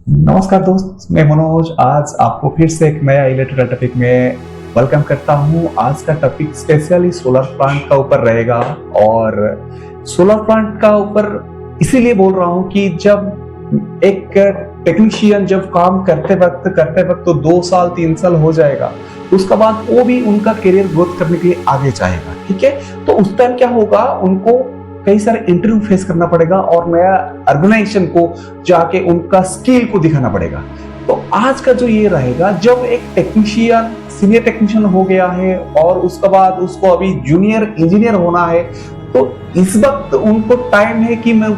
नमस्कार दोस्त, मैं मनोज आज आपको फिर से एक नया इलेक्ट्रिकल टॉपिक में वेलकम करता हूं। आज का टॉपिक स्पेशली सोलर प्लांट का ऊपर रहेगा और सोलर प्लांट का ऊपर इसीलिए बोल रहा हूं कि जब एक टेक्नीशियन जब काम करते वक्त तो 2 साल 3 साल हो जाएगा, उसके बाद वो भी उनका करियर ग्रोथ करने के लिए आगे जाएगा। ठीक है, तो उस टाइम क्या होगा, उनको कई सारे इंटरव्यू फेस करना पड़ेगा और नया ऑर्गेनाइजेशन को जाके उनका स्किल को दिखाना पड़ेगा। तो आज का जो ये रहेगा, जब एक टेक्नीशियन सीनियर टेक्नीशियन हो गया है और उसके बाद उसको अभी जूनियर इंजीनियर होना है, तो इस वक्त उनको टाइम है कि मैं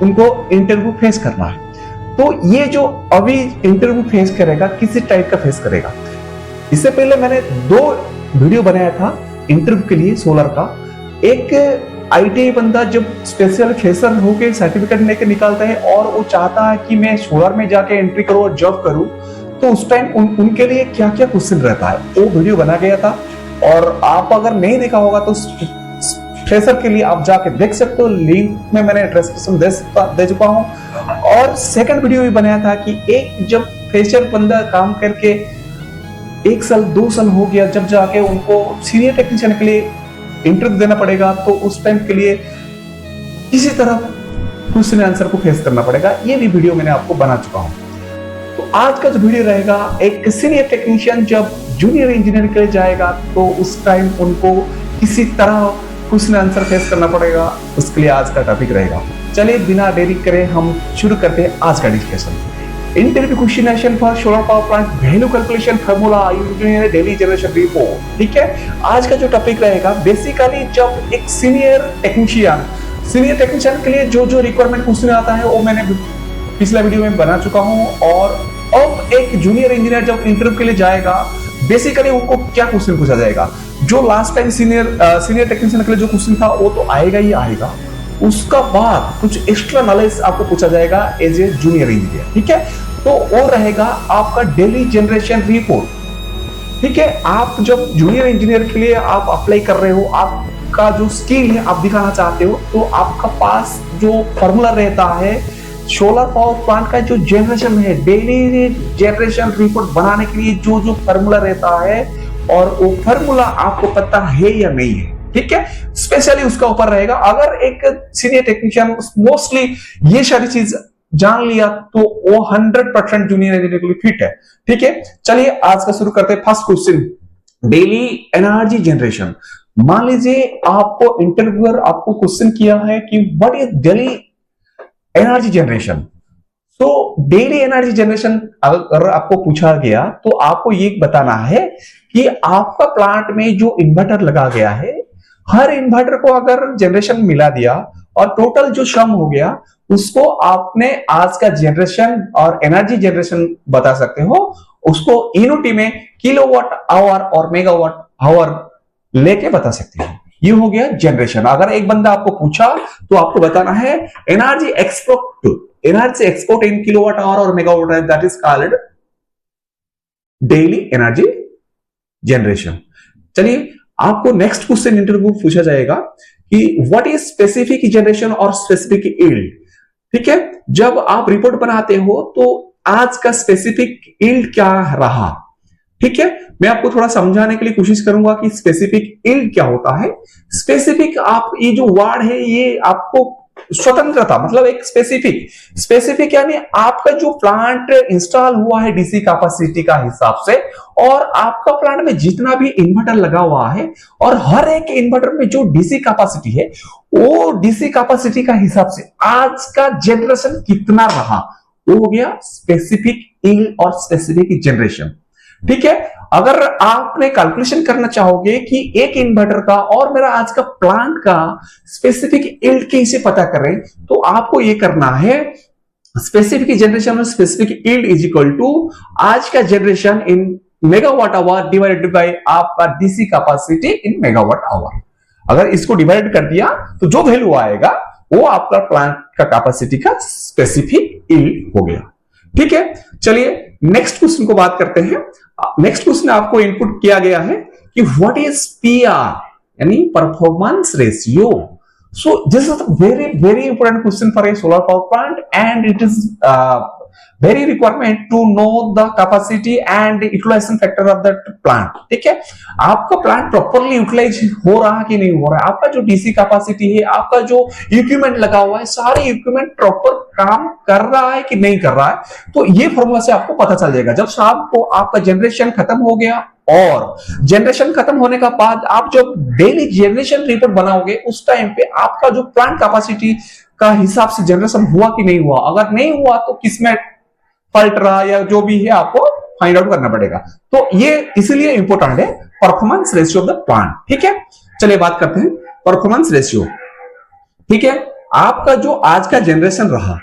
उनको इंटरव्यू फेस करना है। तो ये जो अभी इंटरव्यू फेस करेगा, किसी टाइप का फेस करेगा। इससे पहले मैंने 2 वीडियो बनाया था इंटरव्यू के लिए सोलर का। एक आईटीआई बंदा जब स्पेशल फ्रेशर होके सर्टिफिकेट लेके निकालता है और वो चाहता है कि मैं सोलर में जाके एंट्री करूं और जॉब करूं, तो उस टाइम उनके लिए क्या क्या क्वेश्चन रहता है वो वीडियो बना गया था। और आप अगर नहीं देखा होगा तो फ्रेशर के लिए आप जाके देख सकते हो, लिंक में मैंने डिस्क्रिप्शन दे चुका हूं। और सेकंड वीडियो भी बनाया था कि एक जब फ्रेशर बंदा काम करके 1 साल 2 साल हो गया, जब जाके उनको सीनियर टेक्नीशियन के लिए इंटरव्यू देना पड़ेगा, तो उस टाइम के लिए किसी तरह क्वेश्चन आंसर को फेस करना पड़ेगा। ये भी वीडियो मैंने आपको बना चुका हूं। तो आज का जो वीडियो रहेगा, एक सीनियर टेक्नीशियन जब जूनियर इंजीनियर के लिए जाएगा तो उस टाइम उनको किसी तरह क्वेश्चन आंसर फेस करना पड़ेगा, उसके लिए आज का टॉपिक रहेगा। चलिए बिना देरी करे हम शुरू करते हैं आज का discussion. Interview question for solar power plant value calculation formula using daily generation report. ठीक है, आज का जो टॉपिक रहेगा, बेसिकली जब एक सीनियर टेक्नीशियन के लिए जो जो रिक्वायरमेंट क्वेश्चन आता है वो मैंने पिछला वीडियो में बना चुका हूं। और अब एक जूनियर इंजीनियर जब इंटरव्यू के लिए जाएगा, बेसिकली उनको क्या क्वेश्चन पूछा जाएगा। जो लास्ट टाइम सीनियर टेक्नीशियन के लिए जो क्वेश्चन था वो तो आएगा ही आएगा, उसका बाद कुछ एक्स्ट्रा नॉलेज आपको पूछा जाएगा एज ए जूनियर इंजीनियर। ठीक है, तो वो रहेगा आपका डेली जनरेशन रिपोर्ट। ठीक है, आप जब जूनियर इंजीनियर के लिए आप अप्लाई कर रहे हो, आपका जो स्किल है आप दिखाना चाहते हो, तो आपका पास जो फॉर्मूला रहता है सोलर पावर प्लांट का, जो जनरेशन है डेली जनरेशन रिपोर्ट बनाने के लिए जो जो फॉर्मूला रहता है, और वो फॉर्मूला आपको पता है या नहीं है। ठीक है, स्पेशली उसका ऊपर रहेगा। अगर एक सीनियर टेक्नीशियन मोस्टली ये सारी चीज जान लिया तो वो 100% जूनियर इंजीनियर के लिए फिट है। ठीक है, चलिए आज का शुरू करते हैं। First question, daily energy generation. मान लीजिए आपको इंटरव्यूअर आपको क्वेश्चन किया है कि what is daily energy generation. तो डेली एनर्जी जनरेशन अगर आपको पूछा गया तो आपको ये बताना है कि आपका प्लांट में जो इन्वर्टर लगा गया है, हर इन्वर्टर को अगर जनरेशन मिला दिया और टोटल जो सम हो गया, उसको आपने आज का जनरेशन और एनर्जी जनरेशन बता सकते हो। उसको यूनिटी में किलोवाट आवर और मेगावाट आवर लेके बता सकते हो। ये हो गया जनरेशन। अगर एक बंदा आपको पूछा तो आपको बताना है energy export in kilowatt hour और megawatt, that is called daily energy generation. चलिए आपको नेक्स्ट क्वेश्चन इंटरव्यू पूछा जाएगा कि व्हाट इज स्पेसिफिक जनरेशन और स्पेसिफिक यील्ड। ठीक है, जब आप रिपोर्ट बनाते हो तो आज का स्पेसिफिक यील्ड क्या रहा। ठीक है, मैं आपको थोड़ा समझाने के लिए कोशिश करूंगा कि स्पेसिफिक यील्ड क्या होता है। स्पेसिफिक, आप ये जो वर्ड है ये आपको स्वतंत्रता, मतलब एक स्पेसिफिक यानी आपका जो प्लांट इंस्टॉल हुआ है डीसी कैपेसिटी का हिसाब से, और आपका प्लांट में जितना भी इन्वर्टर लगा हुआ है और हर एक इन्वर्टर में जो डीसी कैपेसिटी है, वो डीसी कैपेसिटी का हिसाब से आज का जनरेशन कितना रहा, वो हो गया स्पेसिफिक यील्ड और स्पेसिफिक जनरेशन। ठीक है, अगर आपने कैलकुलेशन करना चाहोगे कि एक इन्वर्टर का और मेरा आज का प्लांट का स्पेसिफिक यील्ड कैसे पता करें, तो आपको ये करना है स्पेसिफिक जनरेशन और specific yield is equal to आज का generation in megawatt hour divided by आपका DC capacity in megawatt hour. अगर इसको डिवाइड कर दिया तो जो वैल्यू आएगा वो आपका प्लांट का कैपेसिटी का स्पेसिफिक यील्ड हो गया। ठीक है, चलिए नेक्स्ट क्वेश्चन को बात करते हैं। नेक्स्ट क्वेश्चन आपको इनपुट किया गया है कि व्हाट इज पीआर, यानी performance ratio. So this is a very important question for a solar power plant, and it is very requirement to know the capacity and utilisation factor of the plant. ठीक है, आपका plant properly utilise हो रहा कि नहीं हो रहा है, आपका जो डीसी कैपेसिटी है, आपका जो इक्विपमेंट लगा हुआ है, सारे इक्विपमेंट प्रॉपर काम कर रहा है कि नहीं कर रहा है, तो ये फॉर्मूला से आपको पता चल जाएगा। जब शाम को आपका जनरेशन खत्म हो गया और जनरेशन खत्म होने का बाद आप जब डेली जनरेशन रिपोर्ट बनाओगे, उस टाइम पे आपका जो प्लांट कैपेसिटी का हिसाब से जनरेशन हुआ कि नहीं हुआ, अगर नहीं हुआ तो किसमें फॉल्ट रहा या जो भी है आपको फाइंड आउट करना पड़ेगा। तो ये इसलिए इंपॉर्टेंट है performance ratio of the plant. ठीक है, चलिए बात करते हैं परफॉर्मेंस रेशियो। ठीक है, आपका जो आज का जनरेशन रहा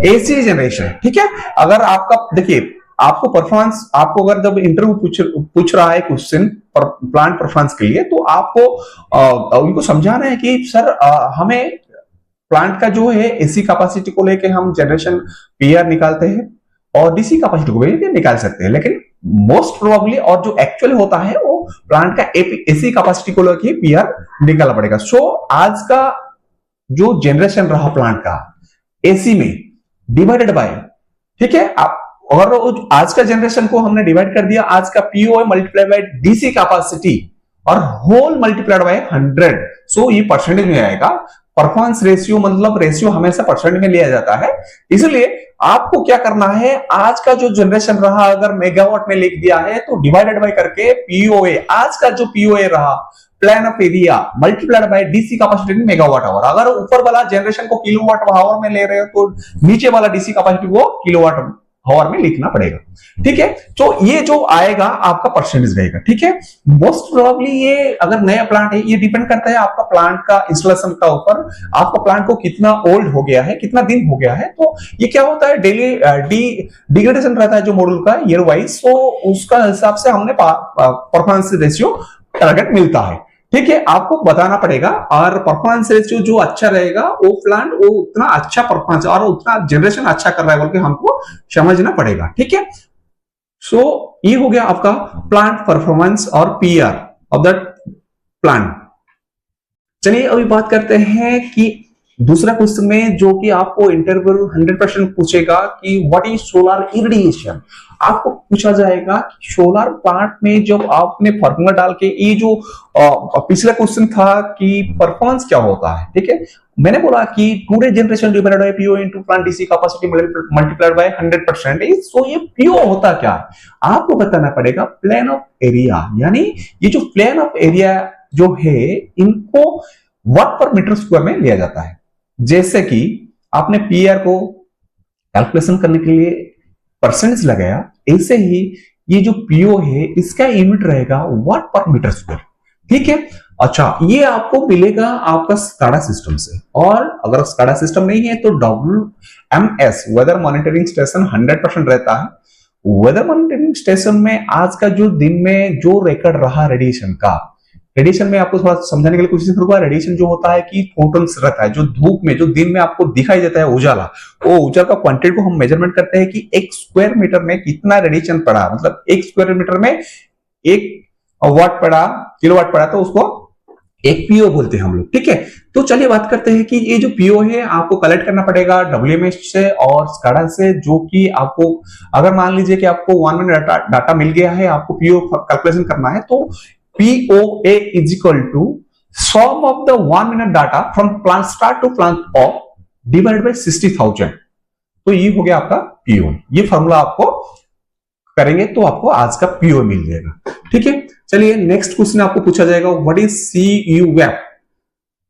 एसी जनरेशन, ठीक है, अगर आपका देखिए आपको परफॉर्मेंस, आपको अगर जब इंटरव्यू पूछ रहा है क्वेश्चन प्लांट परफॉर्मेंस के लिए, तो आपको उनको समझाना है कि सर हमें प्लांट का जो है एसी कैपेसिटी को लेके हम जनरेशन पीआर निकालते हैं और डीसी कैपेसिटी को भी निकाल सकते हैं, लेकिन मोस्ट प्रोबेबली और जो एक्चुअली होता है वो प्लांट का एसी कैपेसिटी को लेके पीआर निकालना पड़ेगा। सो आज का जो जनरेशन रहा प्लांट का एसी में डिवाइडेड बाय, ठीक है, और आज का जनरेशन को हमने डिवाइड कर दिया, आज का PO multiply by DC capacity और होल मल्टीप्लाइड बाय 100। सो ये परसेंटेज में आएगा। परफॉर्मेंस रेशियो मतलब रेशियो हमेशा परसेंट में लिया जाता है, इसलिए आपको क्या करना है, आज का जो जनरेशन रहा अगर मेगावाट में लिख दिया है तो डिवाइडेड बाय करके पीओए, आज का जो पीओए रहा plan of area multiplied by DC capacity in megawatt hour. अगर ऊपर वाला जनरेशन को किलोवाट आवर में ले रहे हो तो नीचे वाला डीसी कैपेसिटी को किलोवाट आवर में लिखना पड़ेगा। ठीक है, तो ये जो आएगा आपका परसेंटेज रहेगा। ठीक है, मोस्ट प्रोबेबली ये अगर नया प्लांट है, ये डिपेंड करता है आपका प्लांट का इंस्टॉलेशन का ऊपर, आपका प्लांट को कितना ओल्ड हो गया है, कितना दिन हो गया है। तो ये क्या होता है, डेली डिग्रेडेशन रहता है जो मॉड्यूल का ईयर वाइज, तो उसका हिसाब से हमने परफॉर्मेंस रेशियो टारगेट मिलता है। ठीक है, आपको बताना पड़ेगा और परफॉर्मेंस रेशियो जो अच्छा रहेगा वो प्लांट वो उतना अच्छा परफॉर्मेंस और उतना जनरेशन अच्छा कर रहा है बोल के हमको समझना पड़ेगा। ठीक है, सो ये हो गया आपका प्लांट परफॉर्मेंस और पीआर ऑफ दैट प्लांट। चलिए अभी बात करते हैं कि दूसरा क्वेश्चन में जो कि आपको इंटरव्यू 100% पूछेगा कि व्हाट इज सोलर इरिडिएशन। आपको पूछा जाएगा कि सोलर प्लांट में जब आपने फॉर्मूला डाल के, ये जो पिछला क्वेश्चन था कि परफॉर्मेंस क्या होता है, ठीक है, मैंने बोला कि today generation divided by PO into plant DC capacity multiplied by 100%। सो ये पीओ होता क्या है, आपको बताना पड़ेगा प्लेन ऑफ एरिया, यानी ये जो प्लेन ऑफ एरिया जो है इनको वाट पर मीटर स्क्वायर में लिया जाता है। जैसे कि आपने पीआर को कैलकुलेशन करने के लिए परसेंटेज लगाया, ऐसे ही ये जो पीओ है इसका यूनिट रहेगा वाट पर मीटर स्क्वायर। ठीक है, अच्छा, ये आपको मिलेगा आपका स्काडा सिस्टम से, और अगर स्काडा सिस्टम नहीं है तो WMS वेदर मॉनिटरिंग स्टेशन 100% रहता है। वेदर मॉनिटरिंग स्टेशन में आज का जो दिन में जो रिकॉर्ड रहा रेडिएशन का, रेडिएशन में आपको थोड़ा समझाने के लिए कोशिश करूंगा। रेडिएशन जो होता है कि फोटॉन्स रहता है, जो धूप में जो दिन में आपको दिखाई देता है उजाला, वो उजाला का क्वांटिटी को हम मेजरमेंट करते हैं कि एक स्क्वायर मीटर में कितना रेडिएशन पड़ा, मतलब एक स्क्वायर मीटर में एक वाट पड़ा, किलोवाट पड़ा, तो उसको एक पीओ बोलते हैं हम लोग। ठीक है, तो चलिए बात करते हैं कि ये जो पीओ है आपको कलेक्ट करना पड़ेगा WMS से और स्काडा से, जो कि आपको अगर मान लीजिए कि आपको 1 मिनट डाटा मिल गया है, आपको पीओ कैलकुलेशन करना है, तो POA is equal to sum of the 1 minute data from plant start to plant off divided by 60,000। तो ये हो गया आपका PO। ये फॉर्मूला आपको करेंगे तो आपको आज का PO मिल जाएगा। ठीक है, चलिए नेक्स्ट क्वेश्चन आपको पूछा जाएगा what is CUF,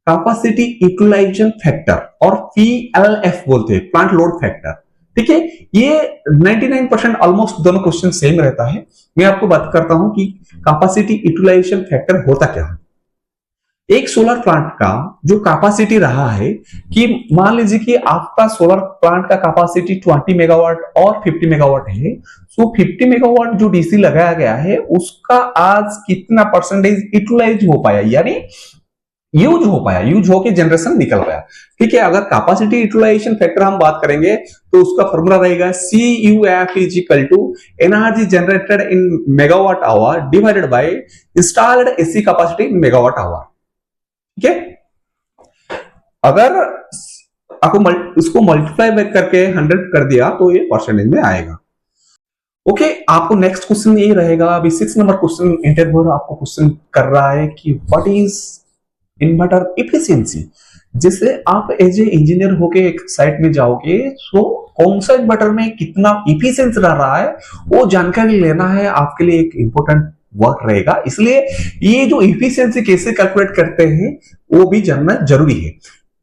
capacity utilisation factor, और PLF बोलते हैं प्लांट लोड फैक्टर। ठीक है, ये 99% ऑलमोस्ट दोनों क्वेश्चन सेम रहता है। मैं आपको बात करता हूं कि कैपेसिटी यूटिलाइजेशन फैक्टर होता क्या है। एक सोलर प्लांट का जो कैपेसिटी रहा है कि मान लीजिए कि आपका सोलर प्लांट का कैपेसिटी 20 मेगावाट और 50 मेगावाट है, सो 50 मेगावाट जो डीसी लगाया गया है उसका आज कितना परसेंटेज यूटिलाइज हो पाया, यानी यूज हो पाया, यूज होके जनरेशन निकल पाया। ठीक है, अगर कैपेसिटी यूटिलाइजेशन फैक्टर हम बात करेंगे तो उसका फॉर्मूला रहेगा CUF is equal to energy generated in megawatt hour divided by installed AC capacity in megawatt hour. ठीक है, अगर उसको मल्टीप्लाई करके 100 कर दिया तो ये परसेंटेज में आएगा। ओके, आपको नेक्स्ट क्वेश्चन ये रहेगा, अभी 6 नंबर क्वेश्चन इंटरव्यूअर आपको क्वेश्चन कर रहा है कि व्हाट इज इन्वर्टर इफिशियंसी। जैसे आप एज ए इंजीनियर होके एक साइट में जाओगे तो कौन सा इन्वर्टर में कितना इफिशियंस रह रहा है वो जानकारी लेना है, आपके लिए एक इंपॉर्टेंट वर्क रहेगा। इसलिए ये जो इफिशियंसी कैसे कैलकुलेट करते हैं वो भी जानना जरूरी है।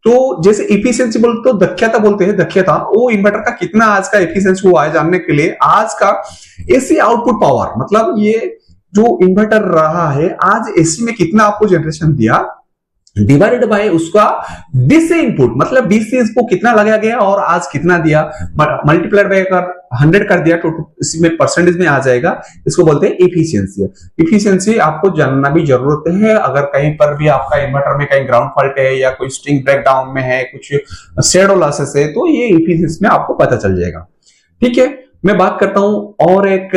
तो जैसे इफिशियंसी बोलते तो दक्षता बोलते हैं, दक्षता वो इन्वर्टर का कितना आज का इफिशियंसी हुआ है जानने के लिए आज का एसी आउटपुट पावर, मतलब ये जो इन्वर्टर रहा है आज एसी में कितना आपको जनरेशन दिया डिवाइडेड बाय उसका डीसी इनपुट, मतलब डीसी को कितना लगाया गया और आज कितना दिया, मल्टीप्लाइड बाय कर 100 कर दिया तो इसमें परसेंटेज में आ जाएगा। इसको बोलते हैं इफिशियंसी। इफिशियंसी आपको जानना भी जरूरत है, अगर कहीं पर भी आपका इन्वर्टर में कहीं ग्राउंड फॉल्ट है या कोई स्ट्रिंग ब्रेकडाउन में है, कुछ शेडो लॉसेस है, तो ये इफिशियंसी में आपको पता चल जाएगा। ठीक है, मैं बात करता हूं और एक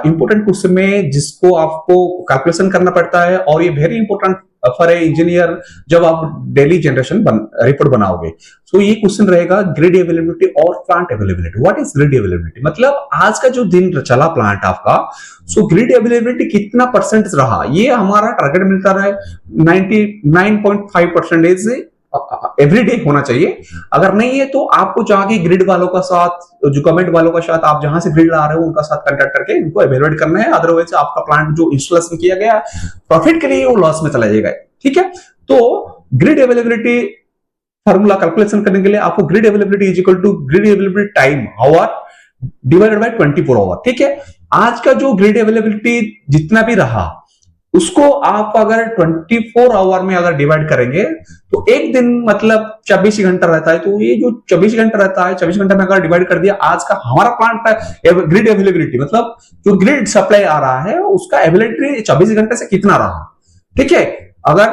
इंपोर्टेंट क्वेश्चन में जिसको आपको कैलकुलेशन करना पड़ता है और ये very important for a engineer जब आप डेली जनरेशन रिपोर्ट बनाओगे। तो ये क्वेश्चन रहेगा ग्रिड अवेलेबिलिटी और plant availability. What is grid availability, मतलब आज का जो दिन चला प्लांट आपका, सो ग्रिड अवेलेबिलिटी कितना परसेंट रहा, ये हमारा टारगेट मिलता रहा है 99.5% एवरी डे होना चाहिए। अगर नहीं है तो आपको जाके ग्रिड वालों का साथ, जो गवर्नमेंट वालों का साथ, आप जहां से ग्रिड ला रहे हो उनका साथ कांटेक्ट करके इनको एवेलुएट करना है, अदरवाइज आपका प्लांट जो इंस्टॉलेशन किया गया प्रॉफिट के लिए वो लॉस में चला जाएगा। ठीक है, तो ग्रिड अवेलेबिलिटी फॉर्मूला कैलकुलेशन करने के लिए आपको grid availability is equal to grid availability time hour divided by 24 hour. ठीक है, आज का जो ग्रिड अवेलेबिलिटी जितना भी रहा उसको आप अगर 24 आवर में अगर डिवाइड करेंगे तो एक दिन मतलब 24 घंटा रहता है, तो ये जो 24 घंटा रहता है 24 घंटा में अगर डिवाइड कर दिया आज का हमारा प्लांट का ग्रिड अवेलेबिलिटी, मतलब जो ग्रिड सप्लाई आ रहा है उसका अवेलेबिलिटी 24 घंटे से कितना रहा। ठीक है, अगर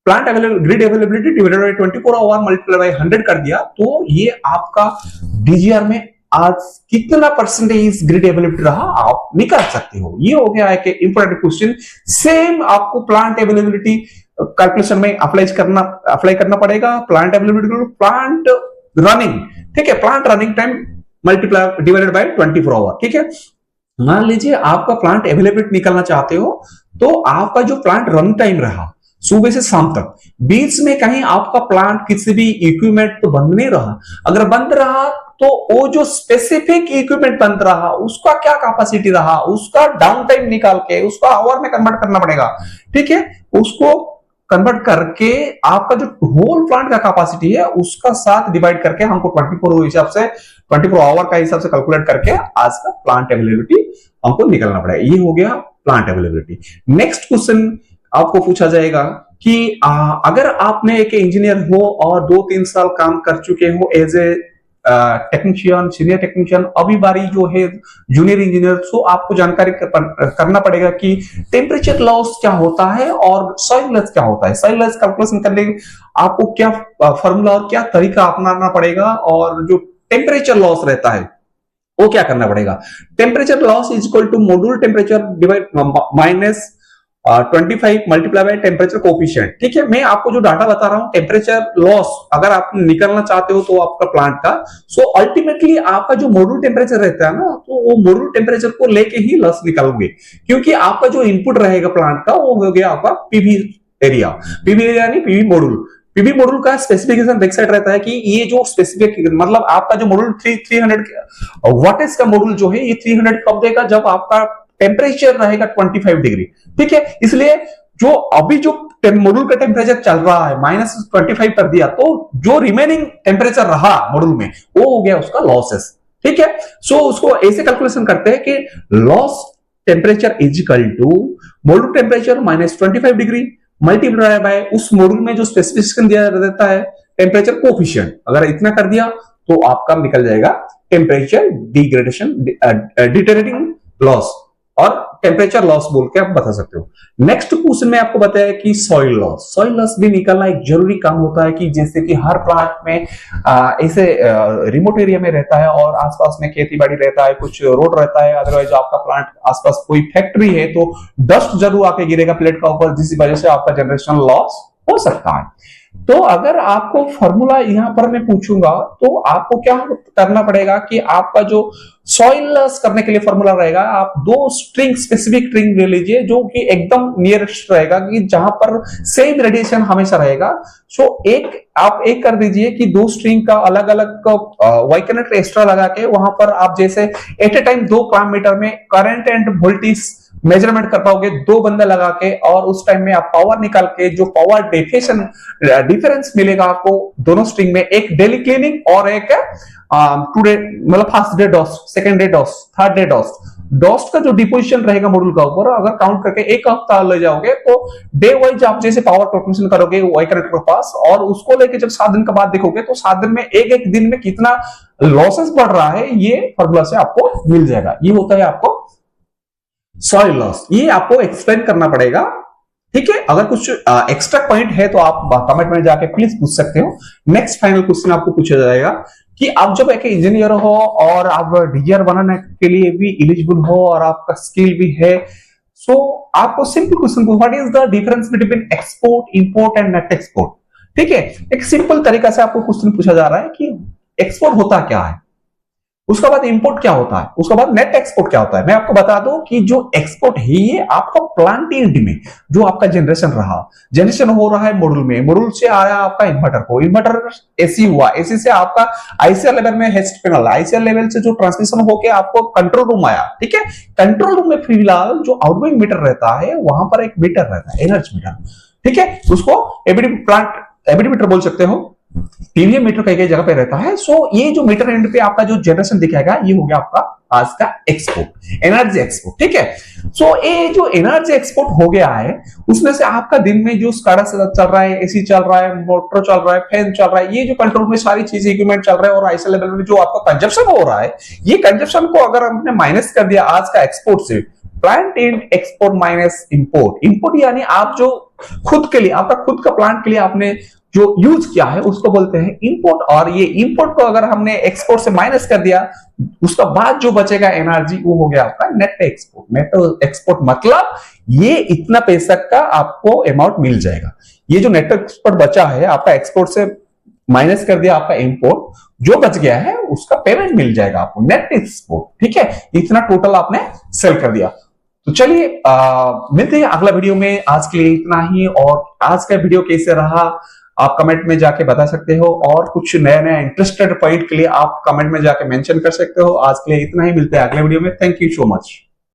plant grid availability divided by 24 hour multiply by 100 कर दिया तो ये आपका डीजीआर में आज कितना परसेंटेज ग्रिड अवेलेबिलिटी रहा आप निकाल सकते हो। ये हो गया है कि इंपॉर्टेंट क्वेश्चन। सेम आपको प्लांट अवेलेबिलिटी कैलकुलेशन में अप्लाई करना पड़ेगा। प्लांट अवेलेबिलिटी प्लांट रनिंग, ठीक है, plant running time multiply divided by 24 hour. ठीक है, मान लीजिए आपका प्लांट अवेलेबिलिटी निकालना चाहते हो तो आपका जो प्लांट रन टाइम रहा सुबह से शाम तक, बीच में कहीं आपका प्लांट किसी भी इक्विपमेंट तो बंद नहीं रहा। अगर बंद रहा तो वो जो स्पेसिफिक इक्विपमेंट बंद रहा उसका क्या कैपेसिटी रहा, उसका डाउन टाइम निकाल के उसका आवर में कन्वर्ट करना पड़ेगा। ठीक है, उसको कन्वर्ट करके आपका जो होल प्लांट का कैपेसिटी है उसका साथ डिवाइड करके हमको 24 हिसाब से 24 आवर का हिसाब से कैलकुलेट करके आज का प्लांट अवेलेबिलिटी हमको निकालना पड़ेगा। ये हो गया प्लांट अवेलेबिलिटी। नेक्स्ट क्वेश्चन आपको पूछा जाएगा कि अगर आपने एक इंजीनियर हो और 2-3 साल काम कर चुके हो as a technician, senior technician, अभी बारी जो है जूनियर इंजीनियर, सो आपको जानकारी करना पड़ेगा कि टेम्परेचर लॉस क्या होता है और सॉइल लॉस क्या होता है। सॉइल लॉस कैलकुलेशन करने आपको क्या फॉर्मूला और क्या तरीका अपनाना पड़ेगा, और जो टेम्परेचर लॉस रहता है वो क्या करना पड़ेगा। Temperature loss is equal to module temperature divide minus 25 multiply by temperature coefficient. ठीक है, मैं आपको जो डाटा बता रहा हूं टेम्परेचर लॉस अगर आप निकालना चाहते हो तो आपका प्लांट का, सो अल्टीमेटली आपका जो मॉड्यूल टेम्परेचर रहता है ना, तो वो मॉड्यूल टेम्परेचर को लेके ही लॉस निकालोगे, क्योंकि आपका जो इनपुट रहेगा प्लांट का वो हो गया आपका पीवी एरिया। पीवी एरिया नहीं, पीवी मॉड्यूल। पीवी मॉड्यूल का स्पेसिफिकेशन बैक साइड रहता है कि ये जो स्पेसिफिक मतलब आपका जो मॉड्यूल 300 वाटेज का मॉड्यूल जो है ये 300 कब देगा, जब आपका टेम्परेचर रहेगा 25 डिग्री। ठीक है, इसलिए जो अभी जो मॉड्यूल का टेम्परेचर चल रहा है -25 कर दिया तो जो रिमेनिंग टेम्परेचर रहा मॉड्यूल में वो हो गया उसका लॉसेस। ठीक है, सो उसको ऐसे कैलकुलेशन करते हैं कि loss temperature is equal to module temperature -25 degree multiply by उस मॉड्यूल में जो स्पेसिफिकेशन दिया रहता है टेम्परेचर कोफिशिएंट। अगर इतना कर दिया तो आपका निकल जाएगा टेम्परेचर डिग्रेडेशन डिटेरेटिंग लॉस और टेम्परेचर लॉस बोल के आप बता सकते हो। नेक्स्ट क्वेश्चन में आपको बताया कि सॉइल लॉस। सॉइल लॉस भी निकालना एक जरूरी काम होता है कि जैसे कि हर प्लांट में ऐसे रिमोट एरिया में रहता है और आसपास में खेती बाड़ी रहता है, कुछ रोड रहता है, अदरवाइज आपका प्लांट आसपास कोई फैक्ट्री है तो डस्ट जरूर आके गिरेगा प्लेट का ऊपर, जिस वजह से आपका जनरेशन लॉस हो सकता है। तो अगर आपको फॉर्मूला यहां पर मैं पूछूंगा तो आपको क्या करना पड़ेगा कि आपका जो सॉइल लॉस करने के लिए फॉर्मूला रहेगा, आप दो स्ट्रिंग, स्पेसिफिक स्ट्रिंग ले लीजिए जो कि एकदम नियरेस्ट रहेगा, कि जहां पर सेम रेडिएशन हमेशा रहेगा। सो आप एक कर दीजिए कि दो स्ट्रिंग का अलग अलग वाई कनेक्टर एक्स्ट्रा लगा के वहां पर आप जैसे एट ए टाइम 2 पैरामीटर में करंट एंड वोल्टेज मेजरमेंट कर पाओगे, 2 बंदे लगा के, और उस टाइम में आप पावर निकाल के जो पावर डेफिएशन डिफरेंस मिलेगा आपको दोनों स्ट्रिंग में, एक डेली क्लीनिंग और एक टुडे मतलब first day dust, second day dust, third day dust का जो डिपोजिशन रहेगा मॉड्यूल का ऊपर, अगर काउंट करके एक हफ्ता ले जाओगे तो डे वाइज आप जैसे पावर कैलकुलेशन करोगे वाई कनेक्टर के पास, और उसको लेके जब 7 दिन के बाद देखोगे तो 7 दिन में एक दिन में कितना लॉसेस बढ़ रहा है, ये फॉर्मूला से आपको मिल जाएगा। ये होता है आपको सॉइल लॉस, ये आपको एक्सप्लेन करना पड़ेगा, ठीक है। अगर कुछ एक्स्ट्रा पॉइंट है तो आप कमेंट में जाके प्लीज पूछ सकते हो। नेक्स्ट फाइनल क्वेश्चन आपको पूछा जाएगा कि आप जब एक इंजीनियर हो और आप डीजीआर बनाने के लिए भी एलिजिबल हो और आपका स्किल भी है, सो आपको सिंपल क्वेश्चन को, what is the difference between export, import and net export, ठीक है। एक सिंपल तरीका से आपको क्वेश्चन पूछा जा रहा है कि एक्सपोर्ट होता क्या है, उसके बाद इंपोर्ट क्या होता है, उसके बाद नेट एक्सपोर्ट क्या होता है। मैं आपको बता दूं कि जो एक्सपोर्ट है ये आपका प्लांट एंड में जो आपका जनरेशन हो रहा है मॉड्यूल में, मॉड्यूल से आया आपका इन्वर्टर को, इन्वर्टर एसी हुआ, एसी से आपका आईसीआर लेवल में हेस्ट पैनल, आईसीआर लेवल से जो ट्रांसमिशन होके आपको कंट्रोल रूम आया, ठीक है। कंट्रोल रूम में फिलहाल जो आउटगोइंग मीटर रहता है वहां पर एक मीटर रहता है, एनर्जी मीटर, ठीक है। उसको एबीडी मीटर बोल सकते हो, पीवीएम मीटर कई जगह पे रहता है। सो ये जो मीटर एंड पे आपका जो जनरेशन दिखाएगा ये हो गया आपका आज का एक्सपोर्ट, एनर्जी एक्सपोर्ट, ठीक है। सो ये जो एनर्जी एक्सपोर्ट हो गया है उसमें से आपका दिन में जो स्काडा चल रहा है, एसी चल रहा है, मोटर चल रहा है, फैन चल रहा है, ये जो कंट्रोल में सारी चीजें इक्विपमेंट चल रहा है, और आईसी लेवल में जो आपका कंजप्शन हो रहा है, ये कंजप्शन को अगर हमने माइनस कर दिया आज का एक्सपोर्ट से, plant and export minus import, import यानी आप जो खुद के लिए, आपका खुद का प्लांट के लिए आपने जो यूज किया है उसको बोलते हैं इंपोर्ट, और ये इंपोर्ट को अगर हमने एक्सपोर्ट से माइनस कर दिया उसका बाद जो बचेगा एनर्जी वो हो गया आपका नेट एक्सपोर्ट। नेट एक्सपोर्ट मतलब ये इतना पैसा का आपको अमाउंट मिल जाएगा। ये जो नेट एक्सपोर्ट बचा है आपका एक्सपोर्ट से माइनस कर दिया आपका इंपोर्ट, जो बच गया है उसका पेमेंट मिल जाएगा आपको नेट एक्सपोर्ट, ठीक है। इतना टोटल आपने सेल कर दिया। तो चलिए मिलते हैं अगला वीडियो में, आज के लिए इतना ही। और आज का वीडियो कैसे रहा आप कमेंट में जाके बता सकते हो, और कुछ नया इंटरेस्टेड पॉइंट के लिए आप कमेंट में जाके मेंशन कर सकते हो। आज के लिए इतना ही, मिलते हैं अगले वीडियो में। Thank you so much.